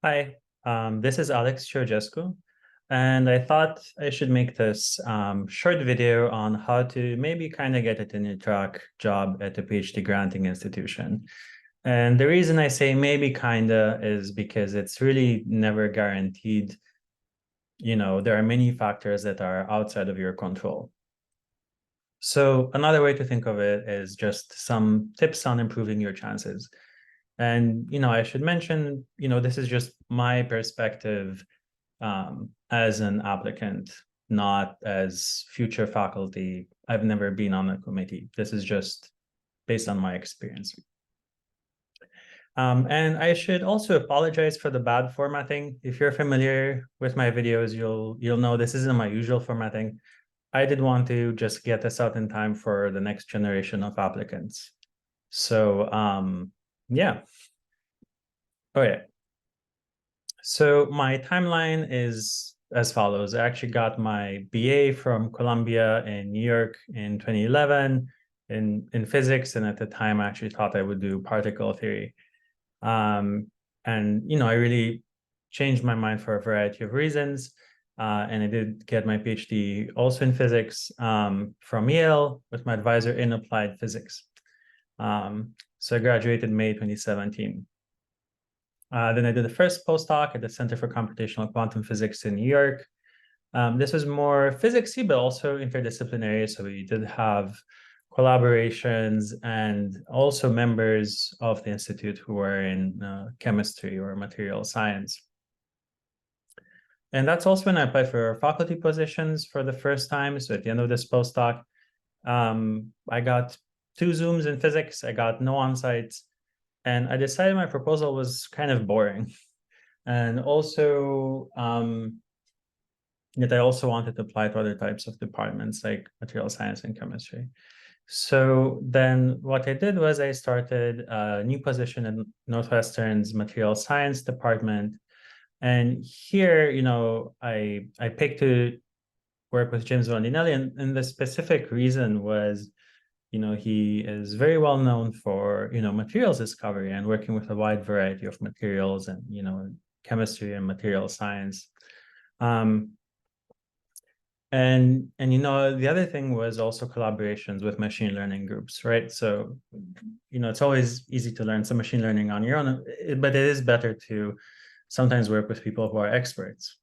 Hi, this is Alex Georgescu, and I thought I should make this short video on how to maybe kind of get a tenure track job at a PhD granting institution. And the reason I say maybe kinda is because it's really never guaranteed. There are many factors that are outside of your control. So another way to think of it is just some tips on improving your chances. And, I should mention, this is just my perspective as an applicant, not as future faculty. I've never been on a committee. This is just based on my experience. And I should also apologize for the bad formatting. If you're familiar with my videos, you'll know this isn't my usual formatting. I did want to just get this out in time for the next generation of applicants. So yeah. Oh yeah. So my timeline is as follows. I actually got my BA from Columbia in New York in 2011 in physics, and at the time I actually thought I would do particle theory. And I really changed my mind for a variety of reasons. And I did get my PhD also in physics from Yale with my advisor in applied physics. So I graduated May 2017. Then I did the first postdoc at the Center for Computational Quantum Physics in New York. This was more physicsy, but also interdisciplinary. So we did have collaborations and also members of the institute who were in chemistry or material science. And that's also when I applied for faculty positions for the first time. So at the end of this postdoc, I got 2 Zooms in physics. I got no on-sites. And I decided my proposal was kind of boring. And also, yet I also wanted to apply to other types of departments like material science and chemistry. So then what I did was I started a new position in Northwestern's material science department. And here, I picked to work with James Rondinelli, and the specific reason was, he is very well known for, materials discovery and working with a wide variety of materials and, chemistry and material science. And the other thing was also collaborations with machine learning groups, right? So, it's always easy to learn some machine learning on your own, but it is better to sometimes work with people who are experts.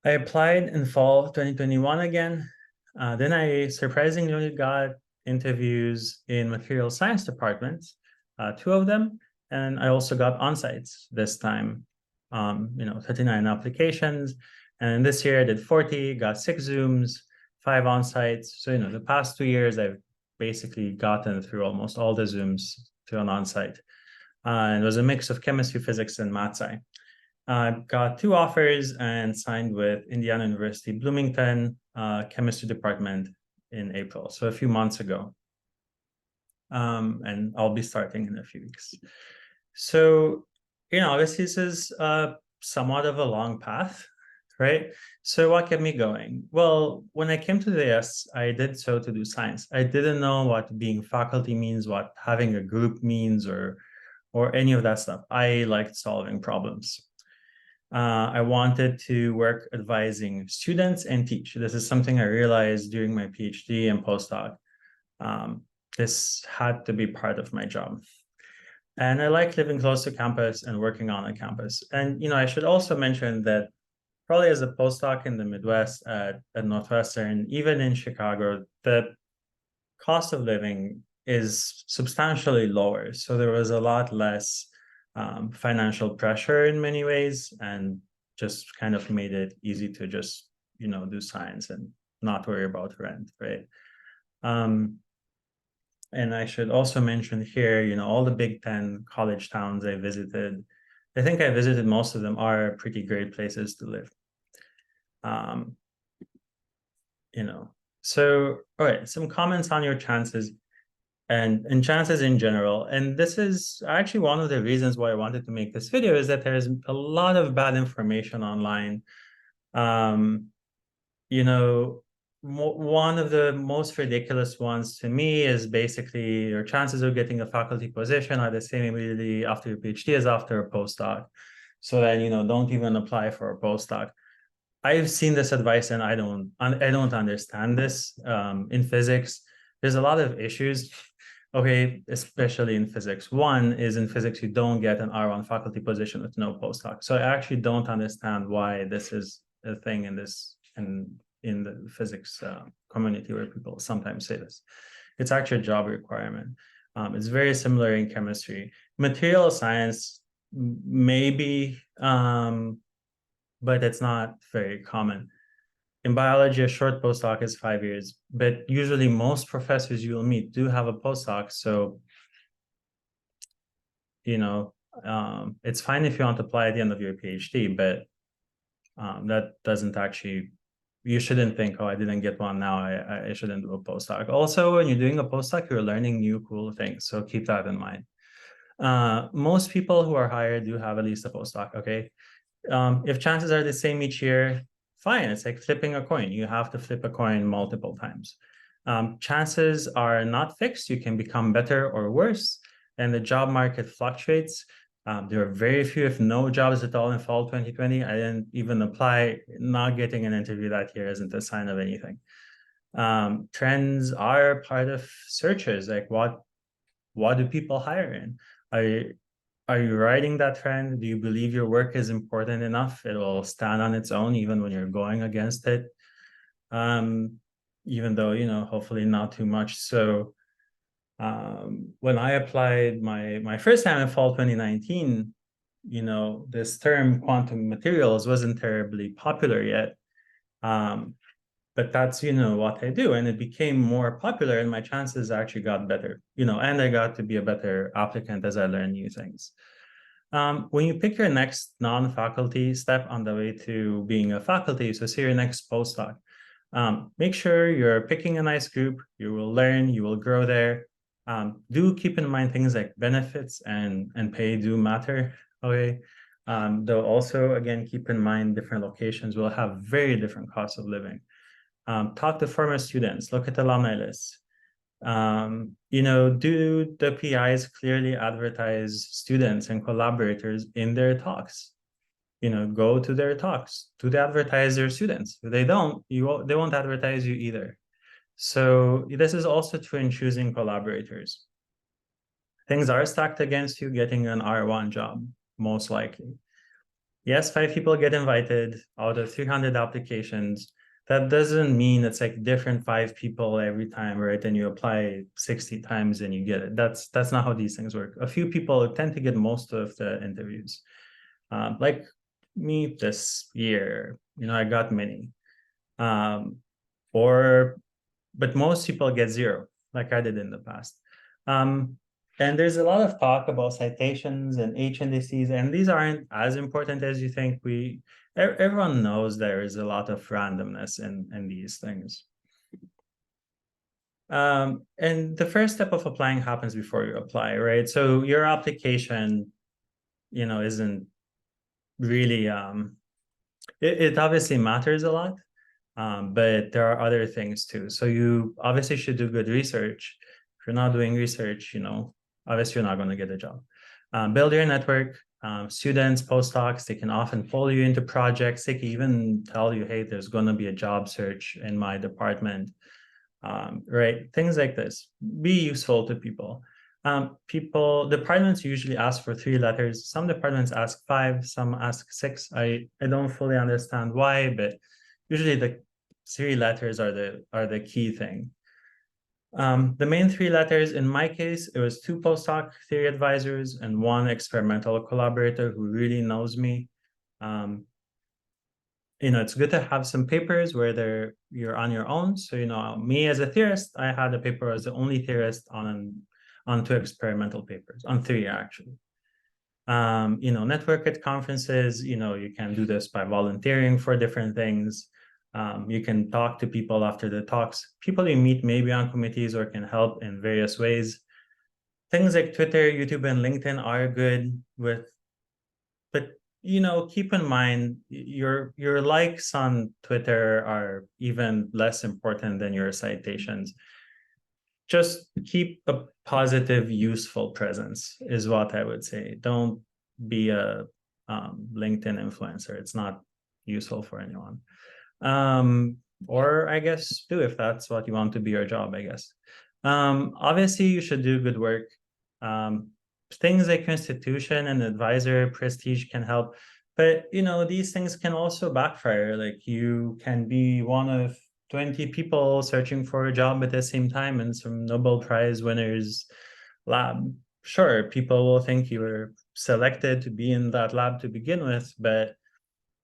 I applied in fall 2021 again. Then I surprisingly only got interviews in material science departments, 2 of them, and I also got on-sites this time, 39 applications. And this year I did 40, got 6 Zooms, 5 on-sites. So, the past 2 years, I've basically gotten through almost all the Zooms to an on-site. And it was a mix of chemistry, physics, and math sci. Got 2 offers and signed with Indiana University Bloomington chemistry department in April, so a few months ago. And I'll be starting in a few weeks. So, this is somewhat of a long path, right? So what kept me going? Well, when I came to the US, I did so to do science. I didn't know what being faculty means, what having a group means, or any of that stuff. I liked solving problems. I wanted to work advising students and teach. This is something I realized during my PhD and postdoc. This had to be part of my job. And I like living close to campus and working on a campus. And, I should also mention that probably as a postdoc in the Midwest at Northwestern, even in Chicago, the cost of living is substantially lower. So there was a lot less financial pressure in many ways, and just kind of made it easy to just, do science and not worry about rent, right? And I should also mention here, all the Big Ten college towns I visited, I think I visited most of them, are pretty great places to live. So, all right, some comments on your chances and chances in general. And this is actually one of the reasons why I wanted to make this video, is that there's a lot of bad information online. One of the most ridiculous ones to me is basically your chances of getting a faculty position are the same immediately after your PhD as after a postdoc. so that, don't even apply for a postdoc. I've seen this advice and I don't understand this. In physics, there's a lot of issues. Okay, especially in physics. One is in physics, you don't get an R1 faculty position with no postdoc. So I actually don't understand why this is a thing in this and in the physics community where people sometimes say this. It's actually a job requirement. It's very similar in chemistry. Material science, maybe, but it's not very common. In biology, a short postdoc is 5 years, but usually most professors you will meet do have a postdoc. So, it's fine if you want to apply at the end of your PhD, but that doesn't actually, you shouldn't think, oh, I didn't get one now, I shouldn't do a postdoc. Also, when you're doing a postdoc, you're learning new cool things. So keep that in mind. Most people who are hired do have at least a postdoc, okay? If chances are the same each year, fine. It's like flipping a coin. You have to flip a coin multiple times. Chances are not fixed. You can become better or worse, and the job market fluctuates. There are very few, if no jobs at all in fall 2020. I didn't even apply. Not getting an interview that year isn't a sign of anything. Trends are part of searches. Like what do people hire in? Are you riding that trend? Do you believe your work is important enough? It will stand on its own even when you're going against it. Even though, hopefully not too much. So when I applied my first time in fall 2019, this term quantum materials wasn't terribly popular yet. But that's, what I do. And it became more popular and my chances actually got better, and I got to be a better applicant as I learned new things. When you pick your next non-faculty step on the way to being a faculty, so say your next postdoc, make sure you're picking a nice group, you will learn, you will grow there. Do keep in mind things like benefits and pay do matter, okay? Though also, again, keep in mind different locations will have very different costs of living. Talk to former students, look at alumni lists. Do the PIs clearly advertise students and collaborators in their talks? Go to their talks. Do they advertise their students? If they don't, they won't advertise you either. So this is also true in choosing collaborators. Things are stacked against you getting an R1 job, most likely. Yes, 5 people get invited out of 300 applications. That doesn't mean it's like different 5 people every time, right? And you apply 60 times and you get it. That's not how these things work. A few people tend to get most of the interviews. Like me this year, I got many. But most people get 0, like I did in the past. And there's a lot of talk about citations and H indices, and these aren't as important as you think. Everyone knows there is a lot of randomness in these things. And the first step of applying happens before you apply, right? So your application, isn't really, it obviously matters a lot, but there are other things too. So you obviously should do good research. If you're not doing research, obviously you're not going to get a job. Build your network. Students, postdocs, they can often pull you into projects. They can even tell you, hey, there's going to be a job search in my department, right? Things like this. Be useful to people. Departments usually ask for 3 letters. Some departments ask 5, some ask 6. I don't fully understand why, but usually the 3 letters are the key thing. The main 3 letters, in my case, it was 2 postdoc theory advisors and 1 experimental collaborator who really knows me. It's good to have some papers where you're on your own. So, me as a theorist, I had a paper as the only theorist on 2 experimental papers, on 3 actually. Network at conferences, you can do this by volunteering for different things. You can talk to people after the talks. People you meet maybe on committees or can help in various ways. Things like Twitter, YouTube, and LinkedIn are good but keep in mind your likes on Twitter are even less important than your citations. Just keep a positive, useful presence is what I would say. Don't be a LinkedIn influencer. It's not useful for anyone. Or I guess do if that's what you want to be your job, I guess. Obviously, you should do good work. Things like institution and advisor prestige can help, but these things can also backfire. Like you can be one of 20 people searching for a job at the same time in some Nobel Prize winners lab. Sure, people will think you were selected to be in that lab to begin with, but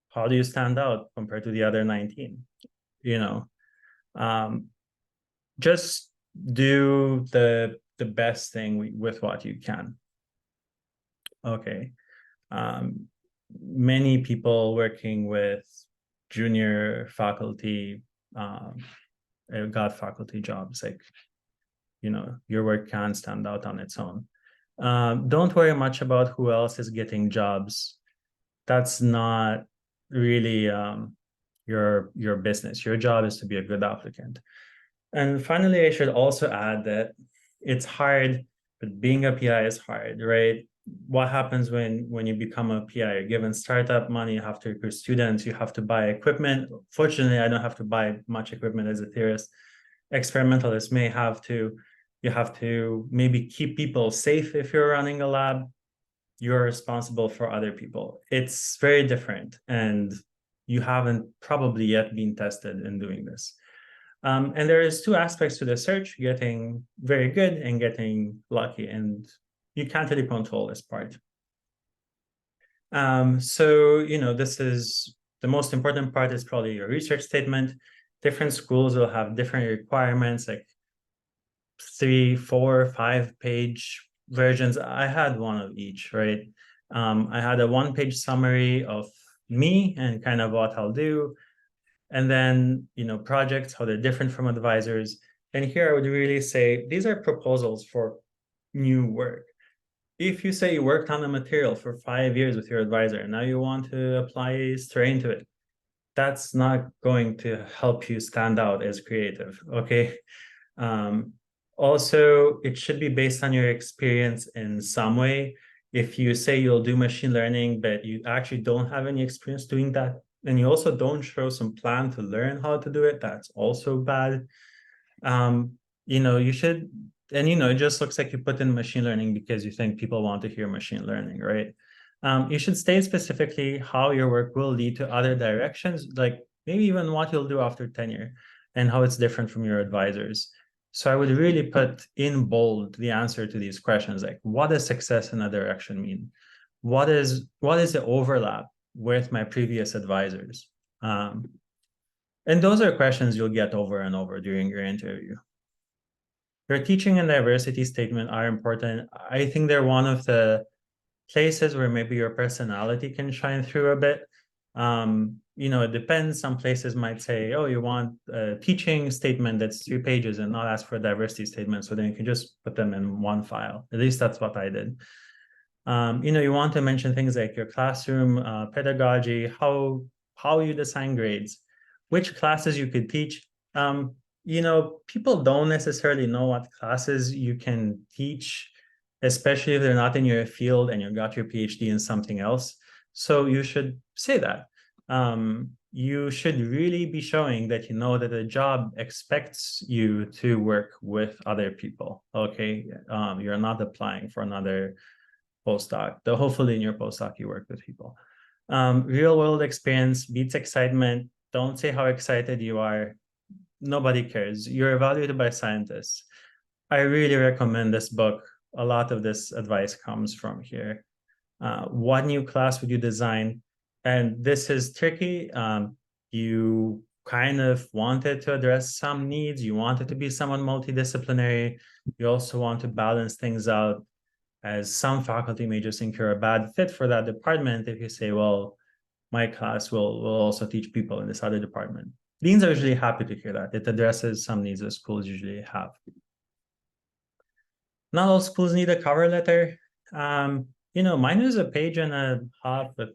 how do you stand out compared to the other 19? Um, just do the best thing with what you can. Okay. Many people working with junior faculty got faculty jobs. Like, your work can stand out on its own. Don't worry much about who else is getting jobs. That's not really your business. Your job is to be a good applicant. And finally, I should also add that it's hard, but being a PI is hard, right? What happens when you become a PI? You're given startup money, you have to recruit students, you have to buy equipment. Fortunately, I don't have to buy much equipment as a theorist. Experimentalists may have to. You have to maybe keep people safe if you're running a lab. You're responsible for other people. It's very different, and you haven't probably yet been tested in doing this. And there is two aspects to the search: getting very good and getting lucky, and you can't really control this part. So this is the most important part is probably your research statement. Different schools will have different requirements, like 3, 4, 5-page versions. I had one of each, right? I had a 1-page summary of me and kind of what I'll do. And then, projects, how they're different from advisors. And here I would really say, these are proposals for new work. If you say you worked on a material for 5 years with your advisor, and now you want to apply strain to it, that's not going to help you stand out as creative, okay? Also, it should be based on your experience in some way. If you say you'll do machine learning, but you actually don't have any experience doing that, and you also don't show some plan to learn how to do it, that's also bad. You should, and it just looks like you put in machine learning because you think people want to hear machine learning, right? You should state specifically how your work will lead to other directions, like maybe even what you'll do after tenure and how it's different from your advisors. So I would really put in bold the answer to these questions, like what does success in a direction mean? What is the overlap with my previous advisors? And those are questions you'll get over and over during your interview. Your teaching and diversity statement are important. I think they're one of the places where maybe your personality can shine through a bit. It depends. Some places might say, oh, you want a teaching statement that's 3 pages and not ask for a diversity statement. So then you can just put them in one file. At least that's what I did. You want to mention things like your classroom pedagogy, how you design grades, which classes you could teach. People don't necessarily know what classes you can teach, especially if they're not in your field and you got your PhD in something else. So you should say that. You should really be showing that that the job expects you to work with other people. Okay, you're not applying for another postdoc. Though hopefully in your postdoc you work with people. Real world experience beats excitement. Don't say how excited you are. Nobody cares. You're evaluated by scientists. I really recommend this book. A lot of this advice comes from here. What new class would you design? And this is tricky. You kind of wanted to address some needs. You want it to be somewhat multidisciplinary. You also want to balance things out, as some faculty may just think you're a bad fit for that department if you say, well, my class will also teach people in this other department. Deans are usually happy to hear that. It addresses some needs that schools usually have. Not all schools need a cover letter. Mine is a page and a half with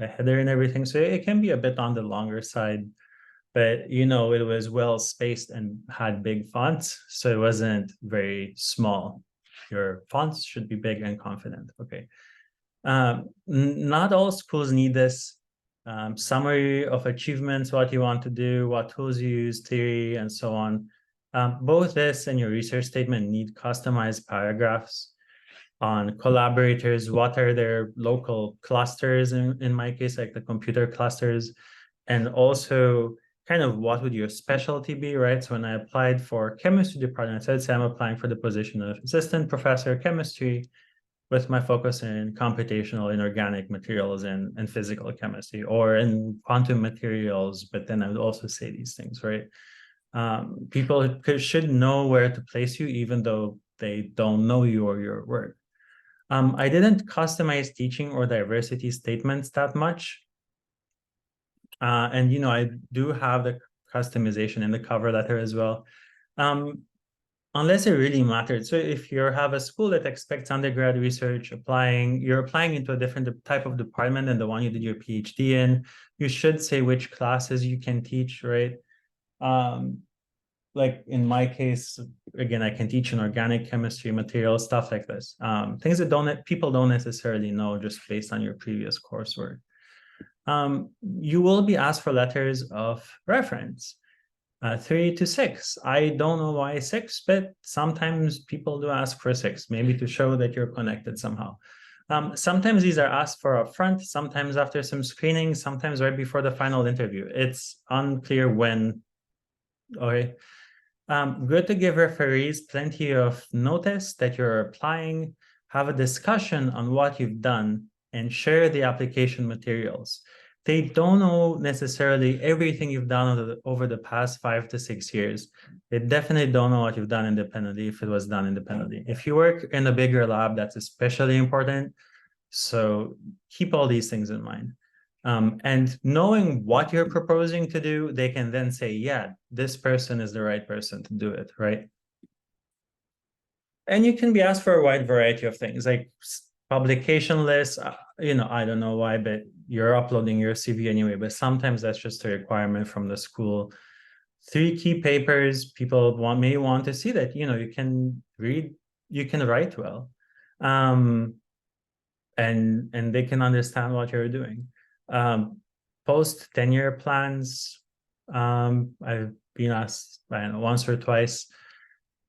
a header and everything, so it can be a bit on the longer side, but it was well spaced and had big fonts, so it wasn't very small. Your fonts should be big and confident. Okay. Not all schools need this. Summary of achievements, what you want to do, what tools you use, theory, and so on. Both this and your research statement need customized paragraphs on collaborators, what are their local clusters, in my case, like the computer clusters, and also kind of what would your specialty be, right? So when I applied for chemistry department, let's say I'm applying for the position of assistant professor of chemistry with my focus in computational inorganic materials and physical chemistry, or in quantum materials, but then I would also say these things, right? People should know where to place you, even though they don't know you or your work. I didn't customize teaching or diversity statements that much. And, I do have the customization in the cover letter as well. Unless it really mattered. So if you have a school that expects undergrad research, you're applying into a different type of department than the one you did your PhD in, you should say which classes you can teach, right? Like in my case, again, I can teach in organic chemistry, materials, stuff like this. Things that people don't necessarily know just based on your previous coursework. You will be asked for letters of reference. 3 to 6. I don't know why 6, but sometimes people do ask for 6, maybe to show that you're connected somehow. Sometimes these are asked for up front, sometimes after some screening, sometimes right before the final interview. It's unclear when. Okay. Good to give referees plenty of notice that you're applying, have a discussion on what you've done, and share the application materials. They don't know necessarily everything you've done over the past 5 to 6 years. They definitely don't know what you've done independently if it was done independently. If you work in a bigger lab, that's especially important. So keep all these things in mind. And knowing what you're proposing to do, they can then say, yeah, this person is the right person to do it, right? And you can be asked for a wide variety of things, like publication lists. I don't know why, but you're uploading your CV anyway, but sometimes that's just a requirement from the school. 3 key papers, people may want to see that, you can read, you can write well. And they can understand what you're doing. Post tenure plans, I've been asked, I don't know, once or twice,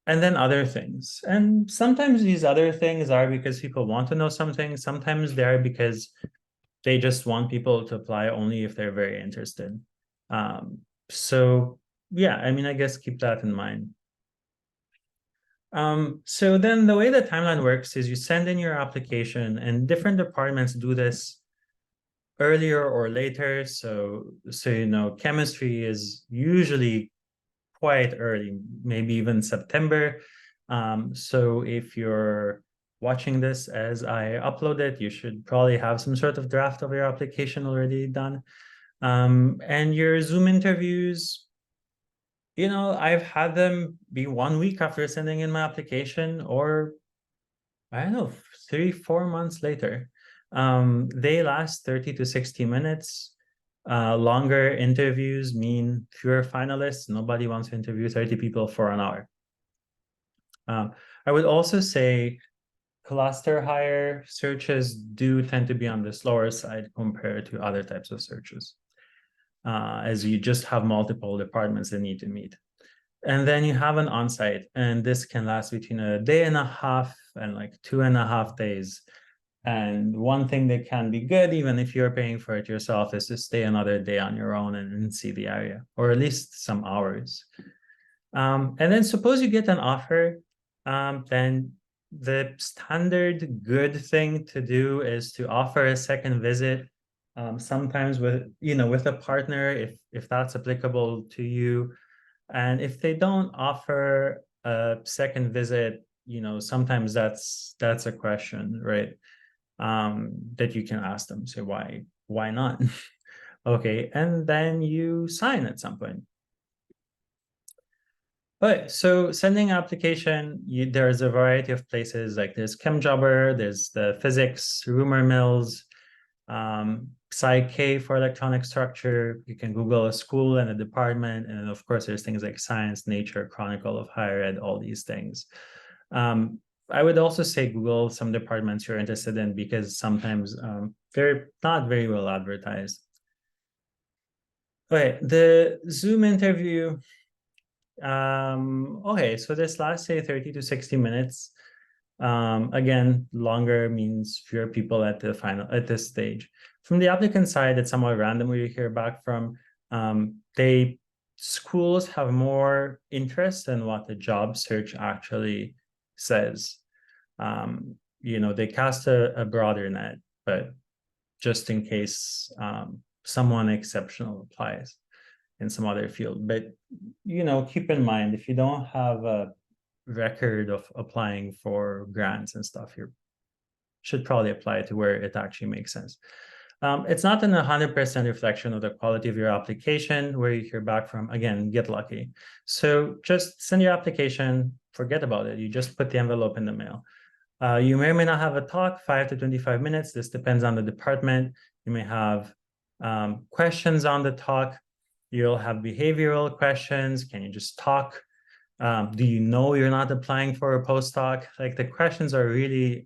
and then other things. And sometimes these other things are because people want to know something. Sometimes they are because they just want people to apply only if they're very interested. So yeah, I guess keep that in mind. So then the way the timeline works is you send in your application, and different departments do this earlier or later. So chemistry is usually quite early, maybe even September. So if you're watching this as I upload it, you should probably have some sort of draft of your application already done. And your Zoom interviews, I've had them be 1 week after sending in my application, or I don't know, 3-4 months later. They last 30 to 60 minutes. Longer interviews mean fewer finalists. Nobody wants to interview 30 people for an hour. I would also say cluster hire searches do tend to be on the slower side compared to other types of searches, as you just have multiple departments that need to meet. And then you have an on-site, and this can last between a day and a half and like 2.5 days. And one thing that can be good, even if you're paying for it yourself, is to stay another day on your own and see the area, or at least some hours. And then suppose you get an offer, then the standard good thing to do is to offer a second visit. Sometimes with a partner, if that's applicable to you. And if they don't offer a second visit, sometimes that's a question, right? That you can ask them. Say, why not? Okay, and then you sign at some point. But so sending application, there's a variety of places, like there's ChemJobber, there's the physics, rumor mills, PsyK for electronic structure. You can Google a school and a department. And then of course, there's things like Science, Nature, Chronicle of Higher Ed, all these things. I would also say Google some departments you're interested in because sometimes they're not very well advertised. Okay, the Zoom interview. Okay, so this lasts say 30 to 60 minutes. Again, longer means fewer people at this stage. From the applicant side, it's somewhat random where you hear back from. Schools have more interest in what the job search actually says. They cast a broader net, but just in case someone exceptional applies in some other field. But keep in mind, if you don't have a record of applying for grants and stuff, you should probably apply to where it actually makes sense. It's not an 100% reflection of the quality of your application where you hear back from. Again, get lucky. So just send your application, forget about it. You just put the envelope in the mail. You may or may not have a talk, 5 to 25 minutes. This depends on the department. You may have questions on the talk. You'll have behavioral questions. Can you just talk? Do you know you're not applying for a postdoc? Like the questions are really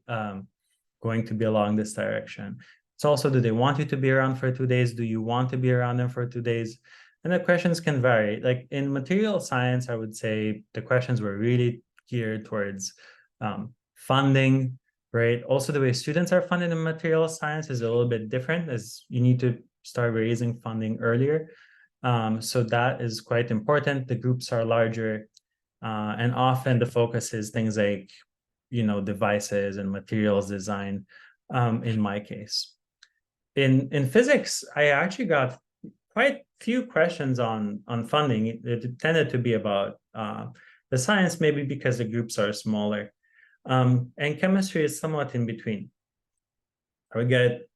going to be along this direction. It's also, do they want you to be around for 2 days? Do you want to be around them for 2 days? And the questions can vary. Like in material science, I would say the questions were really geared towards funding, right? Also, the way students are funded in material science is a little bit different, as you need to start raising funding earlier. So that is quite important. The groups are larger, and often the focus is things like, devices and materials design, in my case. In physics, I actually got quite few questions on funding. It tended to be about the science, maybe because the groups are smaller. And chemistry is somewhat in between. I would get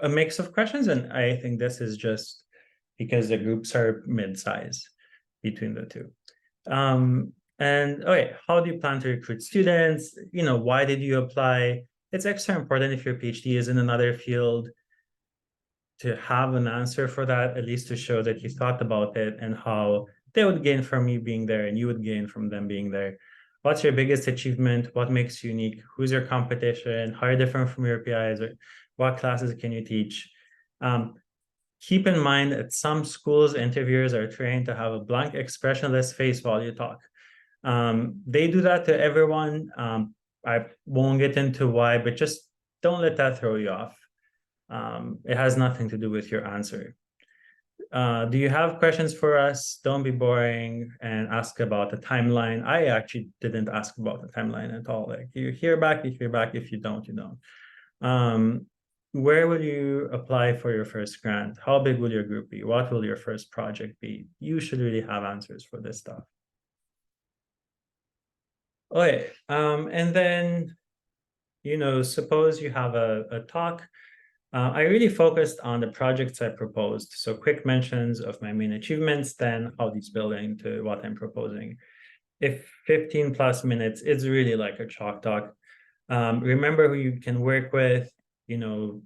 a mix of questions, and I think this is just because the groups are mid-size between the two. And okay, how do you plan to recruit students? Why did you apply? It's extra important if your PhD is in another field to have an answer for that, at least to show that you thought about it and how they would gain from you being there and you would gain from them being there. What's your biggest achievement? What makes you unique? Who's your competition? How are you different from your PIs? Or what classes can you teach? Keep in mind that some schools, interviewers are trained to have a blank, expressionless face while you talk. They do that to everyone. I won't get into why, but just don't let that throw you off. It has nothing to do with your answer. Do you have questions for us? Don't be boring and ask about the timeline. I actually didn't ask about the timeline at all. Like you hear back, you hear back. If you don't, you don't. Where will you apply for your first grant? How big will your group be? What will your first project be? You should really have answers for this stuff. Okay, and then, suppose you have a talk. I really focused on the projects I proposed. So quick mentions of my main achievements, then how these build into what I'm proposing. If 15 plus minutes, it's really like a chalk talk. Remember who you can work with, do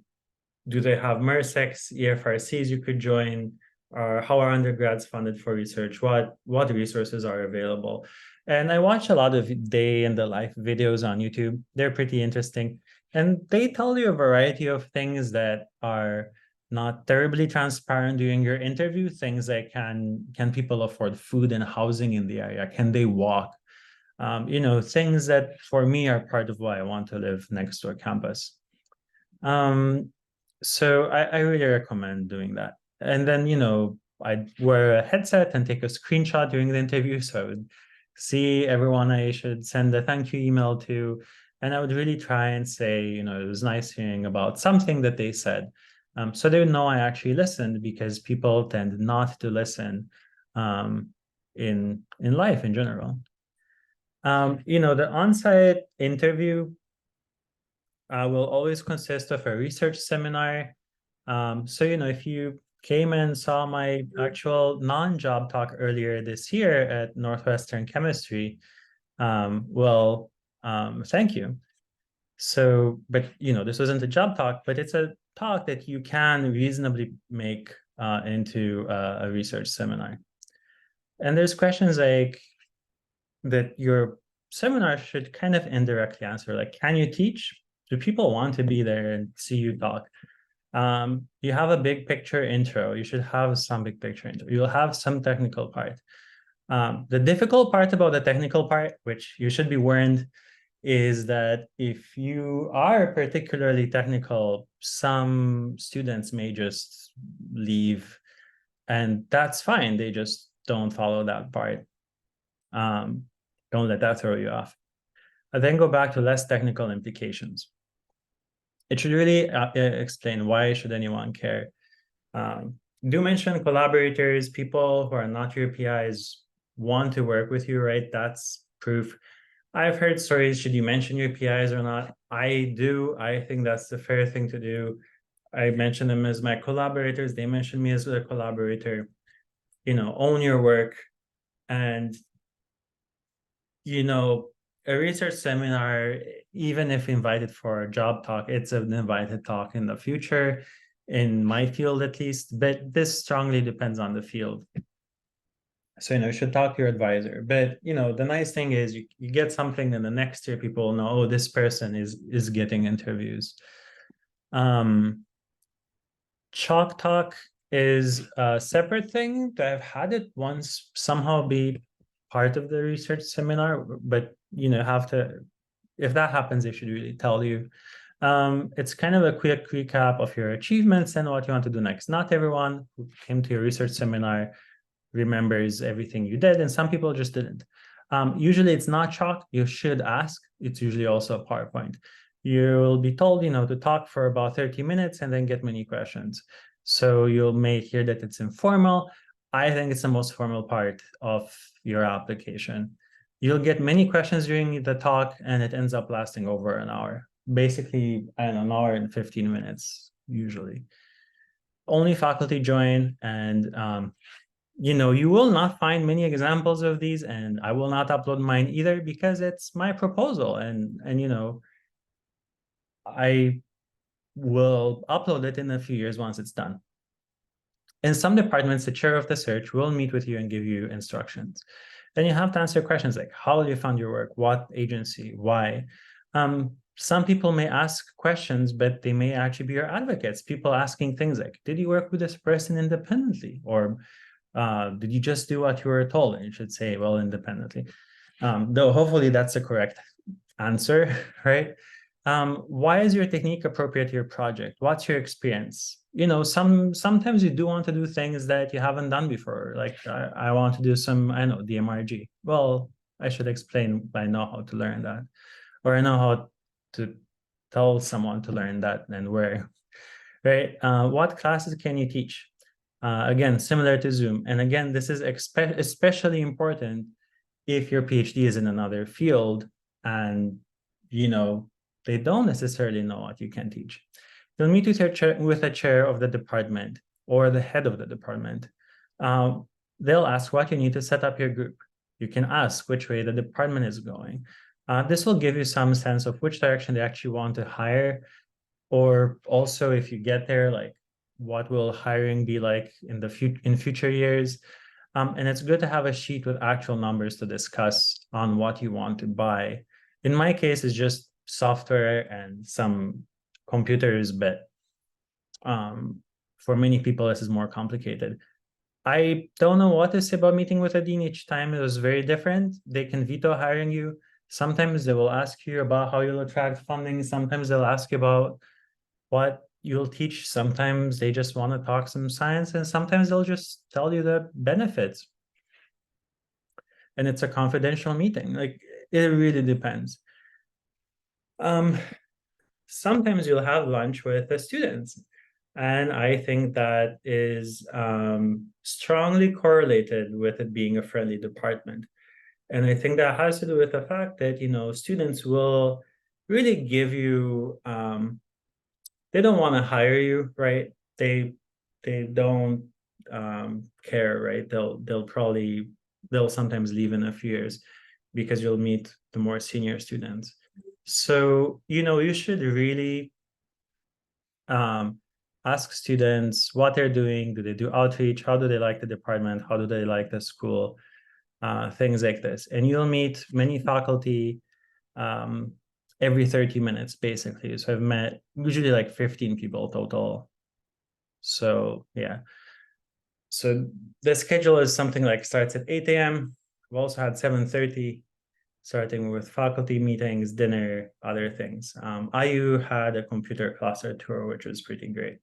they have MERSECs, EFRCs you could join? Or how are undergrads funded for research? What resources are available? And I watch a lot of day in the life videos on YouTube. They're pretty interesting. And they tell you a variety of things that are not terribly transparent during your interview. Things like can people afford food and housing in the area? Can they walk? Things that for me are part of why I want to live next to a campus. So I really recommend doing that. And then, I'd wear a headset and take a screenshot during the interview. So I would see everyone I should send a thank you email to. And I would really try and say, it was nice hearing about something that they said. So they would know I actually listened, because people tend not to listen in life in general. The on-site interview will always consist of a research seminar. So, if you came and saw my actual non-job talk earlier this year at Northwestern Chemistry, thank you. So, but, this wasn't a job talk, but it's a talk that you can reasonably make into a research seminar. And there's questions like that you're seminar should kind of indirectly answer, like, can you teach? Do people want to be there and see you talk? You have a big picture intro. You should have some big picture intro. You'll have some technical part. The difficult part about the technical part, which you should be warned, is that if you are particularly technical, some students may just leave, and that's fine. They just don't follow that part. Don't let that throw you off. I then go back to less technical implications. It should really explain why should anyone care. Do mention collaborators, people who are not your PIs want to work with you, right? That's proof. I've heard stories, should you mention your PIs or not? I do. I think that's the fair thing to do. I mention them as my collaborators. They mention me as a collaborator. Own your work. And, a research seminar, even if invited for a job talk, it's an invited talk in the future, in my field at least, but this strongly depends on the field. So, you should talk to your advisor. But, the nice thing is you get something, and the next year people will know, oh, this person is getting interviews. Chalk talk is a separate thing. I've had it once somehow be part of the research seminar, but have to, if that happens, they should really tell you. It's kind of a quick recap of your achievements and what you want to do next. Not everyone who came to your research seminar remembers everything you did, and some people just didn't. Usually it's not chalk. You should ask. It's usually also a PowerPoint. You'll be told, to talk for about 30 minutes and then get many questions. So you may hear that it's informal. I think it's the most formal part of your application. You'll get many questions during the talk, and it ends up lasting over an hour. Basically, I don't know, an hour and 15 minutes, usually. Only faculty join, and you will not find many examples of these, and I will not upload mine either because it's my proposal, and I will upload it in a few years once it's done. In some departments, the chair of the search will meet with you and give you instructions. Then you have to answer questions like, how will you fund your work? What agency? Why? Some people may ask questions, but they may actually be your advocates. People asking things like, did you work with this person independently? Or did you just do what you were told? And you should say, well, independently. Though hopefully that's the correct answer, right? Why is your technique appropriate to your project? What's your experience? Sometimes you do want to do things that you haven't done before. Like I want to do some, DMRG. Well, I should explain I know how to learn that, or I know how to tell someone to learn that and where, right? What classes can you teach? Again, similar to Zoom. And again, this is especially important if your PhD is in another field and, they don't necessarily know what you can teach. You'll meet with a chair of the department or the head of the department. They'll ask what you need to set up your group. You can ask which way the department is going. This will give you some sense of which direction they actually want to hire, or also if you get there, like what will hiring be like in future years. And it's good to have a sheet with actual numbers to discuss on what you want to buy. In my case, it's just software and some computers, but for many people, this is more complicated. I don't know what to say about meeting with a dean. Each time it was very different. They can veto hiring you. Sometimes they will ask you about how you'll attract funding. Sometimes they'll ask you about what you'll teach. Sometimes they just want to talk some science, and sometimes they'll just tell you the benefits. And it's a confidential meeting. Like, it really depends. Sometimes you'll have lunch with the students, and I think that is strongly correlated with it being a friendly department. And I think that has to do with the fact that, students will really give you, they don't want to hire you, right? They don't care, right? They'll sometimes leave in a few years because you'll meet the more senior students. So, you should really ask students what they're doing. Do they do outreach? How do they like the department? How do they like the school? things like this. And you'll meet many faculty um, every 30 minutes, basically. So I've met usually like 15 people total. So yeah. So the schedule is something like starts at 8 a.m. We've also had 7:30, starting with faculty meetings, dinner, other things. IU had a computer cluster tour, which was pretty great.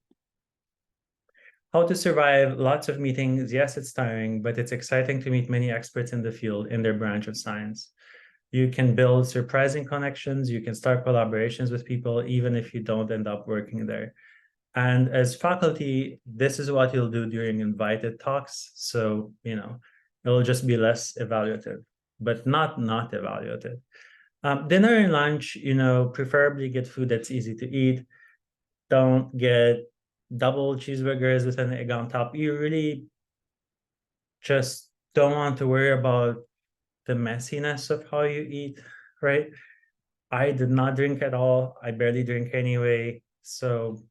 How to survive lots of meetings. Yes, it's tiring, but it's exciting to meet many experts in the field in their branch of science. You can build surprising connections. You can start collaborations with people, even if you don't end up working there. And as faculty, this is what you'll do during invited talks. So, it'll just be less evaluative, but not evaluative. Dinner and lunch, preferably get food that's easy to eat. Don't get double cheeseburgers with an egg on top. You really just don't want to worry about the messiness of how you eat, right? I did not drink at all. I barely drink anyway. So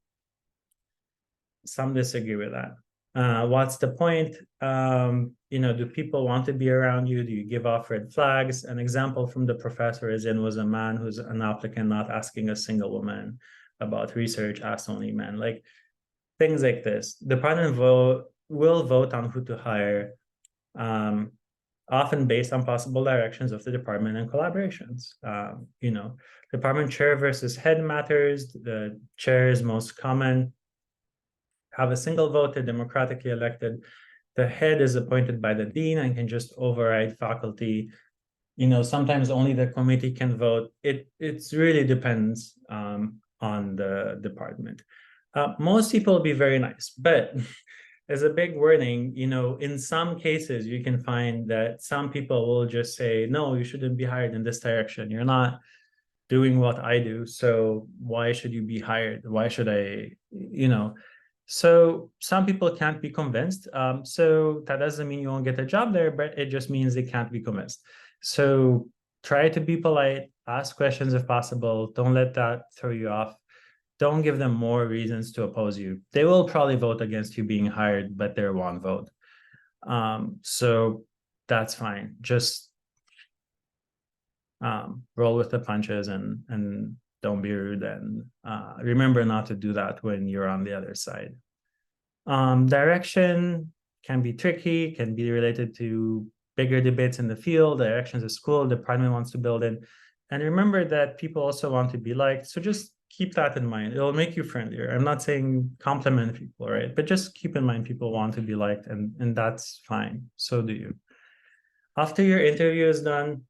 some disagree with that. What's the point? Do people want to be around you? Do you give off red flags? An example from the professor is in was a man who's an applicant not asking a single woman about research, asked only men. Like things like this. The department will vote on who to hire, often based on possible directions of the department and collaborations. Department chair versus head matters. The chair is most common. Have a single vote, they're democratically elected. The head is appointed by the dean and can just override faculty. Sometimes only the committee can vote. It really depends on the department. Most people will be very nice, but as a big warning, in some cases you can find that some people will just say, no, you shouldn't be hired in this direction. You're not doing what I do, so why should you be hired? Why should I? So some people can't be convinced. So that doesn't mean you won't get a job there, but it just means they can't be convinced. So try to be polite, ask questions if possible. Don't let that throw you off. Don't give them more reasons to oppose you. They will probably vote against you being hired, but they're one vote. So that's fine. Just roll with the punches and don't be rude, and remember not to do that when you're on the other side. Direction can be tricky, can be related to bigger debates in the field, directions of school, the department wants to build in. And remember that people also want to be liked. So just keep that in mind. It'll make you friendlier. I'm not saying compliment people, right? But just keep in mind people want to be liked, and that's fine. So do you. After your interview is done,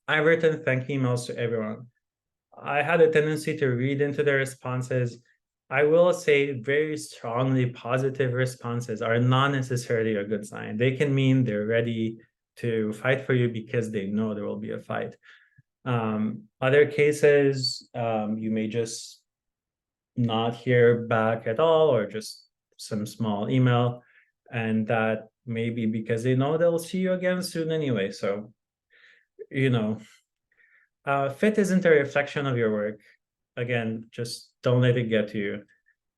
I've written thank emails to everyone. I had a tendency to read into the responses. I will say very strongly positive responses are not necessarily a good sign. They can mean they're ready to fight for you because they know there will be a fight. Other cases, you may just not hear back at all, or just some small email, and that may be because they know they'll see you again soon anyway. So, fit isn't a reflection of your work. Again, just don't let it get to you.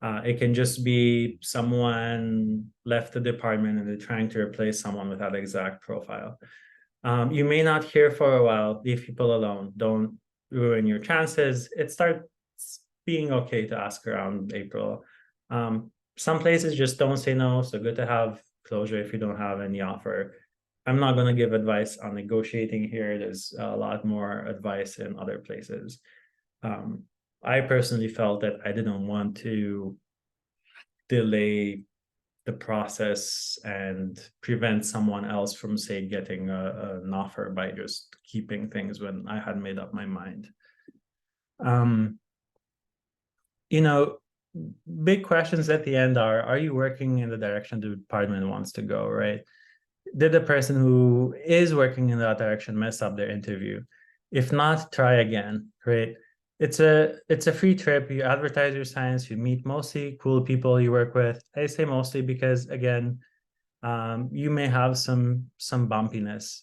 It can just be someone left the department and they're trying to replace someone with that exact profile. You may not hear for a while. Leave people alone. Don't ruin your chances. It starts being okay to ask around April. Some places just don't say no, so good to have closure if you don't have any offer. I'm not going to give advice on negotiating here. There's a lot more advice in other places. I personally felt that I didn't want to delay the process and prevent someone else from, say, getting an offer by just keeping things when I had made up my mind. Big questions at the end are you working in the direction the department wants to go, right? Did the person who is working in that direction mess up their interview? If not, try again, right? It's a free trip. You advertise your science, you meet mostly cool people you work with. I say mostly because, again, you may have some bumpiness.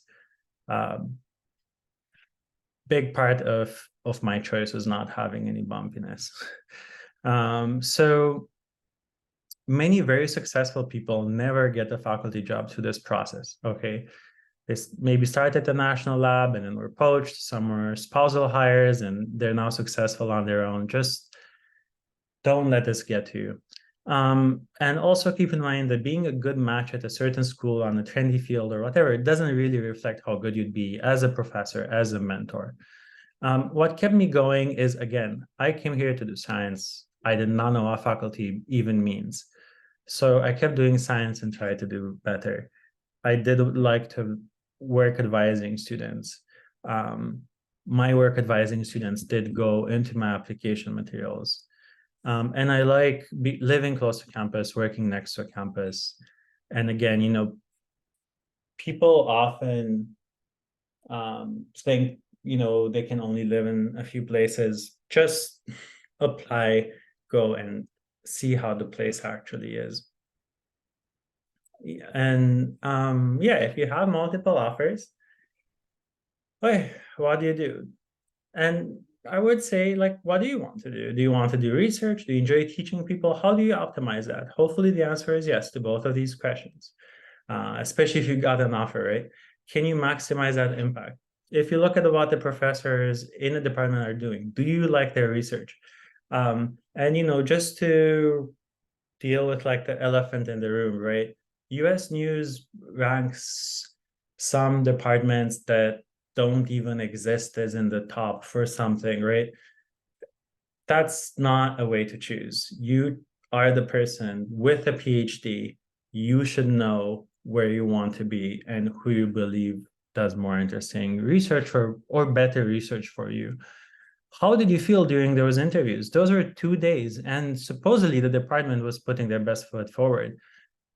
Big part of my choice was not having any bumpiness. So many very successful people never get a faculty job through this process. Okay, They maybe started at the national lab and then were poached. Some were spousal hires and they're now successful on their own. Just don't let this get to you. And also keep in mind that being a good match at a certain school on a trendy field or whatever, it doesn't really reflect how good you'd be as a professor, as a mentor. What kept me going is, again, I came here to do science. I did not know what faculty even means. So I kept doing science and tried to do better. I did like to work advising students. My work advising students did go into my application materials. And I like living close to campus, working next to a campus. And again, people often think, they can only live in a few places. Just apply, go and see how the place actually is. And yeah, if you have multiple offers, what do you do? And I would say, like, what do you want to do? Do you want to do research? Do you enjoy teaching people? How do you optimize that? Hopefully the answer is yes to both of these questions, especially if you got an offer, right? Can you maximize that impact? If you look at what the professors in the department are doing, do you like their research? And, just to deal with like the elephant in the room, right? US News ranks some departments that don't even exist as in the top for something, right? That's not a way to choose. You are the person with a PhD. You should know where you want to be and who you believe does more interesting research or better research for you. How did you feel during those interviews? Those were 2 days, and supposedly the department was putting their best foot forward.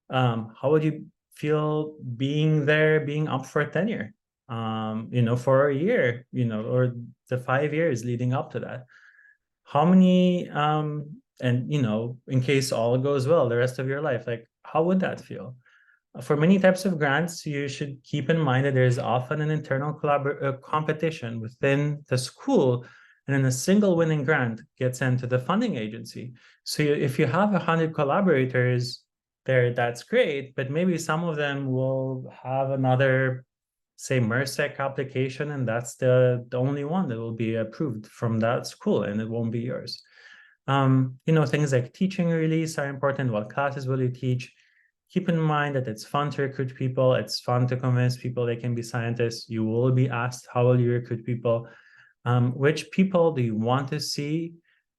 How would you feel being there, being up for tenure? For a year, or the 5 years leading up to that. How many, and in case all goes well, the rest of your life, like how would that feel? For many types of grants, you should keep in mind that there is often an internal competition within the school, and then a single winning grant gets sent to the funding agency. So if you have 100 collaborators there, that's great, but maybe some of them will have another, say, MERSEC application, and that's the only one that will be approved from that school, and it won't be yours. Things like teaching release are important. What classes will you teach? Keep in mind that it's fun to recruit people. It's fun to convince people they can be scientists. You will be asked, how will you recruit people? Which people do you want to see?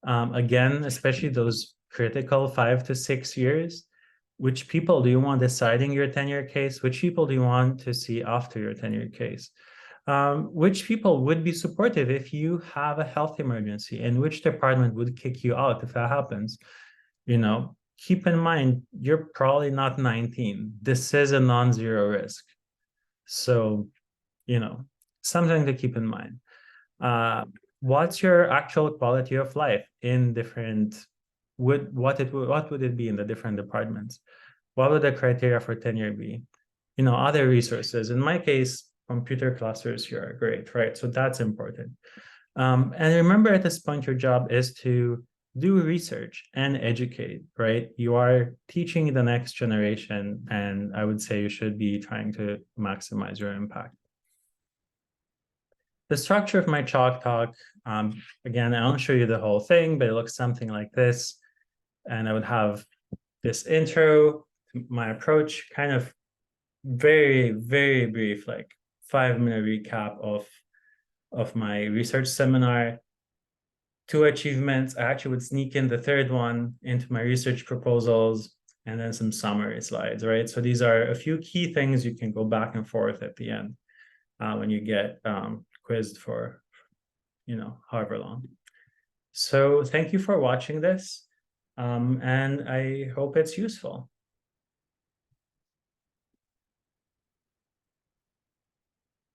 Again, especially those critical 5 to 6 years. Which people do you want deciding your tenure case? Which people do you want to see after your tenure case? Which people would be supportive if you have a health emergency, and which department would kick you out if that happens? Keep in mind, you're probably not 19. This is a non-zero risk. So, something to keep in mind. What's your actual quality of life in different, what would it be in the different departments? What would the criteria for tenure be? Other resources. In my case, computer clusters here are great, right? So that's important. And remember, at this point, your job is to do research and educate, right? You are teaching the next generation, and I would say you should be trying to maximize your impact. The structure of my chalk talk, again, I won't show you the whole thing, but it looks something like this. And I would have this intro, my approach, kind of very, very brief, like 5-minute recap of my research seminar. 2 achievements. I actually would sneak in the third one into my research proposals, and then some summary slides, right? So these are a few key things you can go back and forth at the end when you get quizzed for, however long. So thank you for watching this, and I hope it's useful.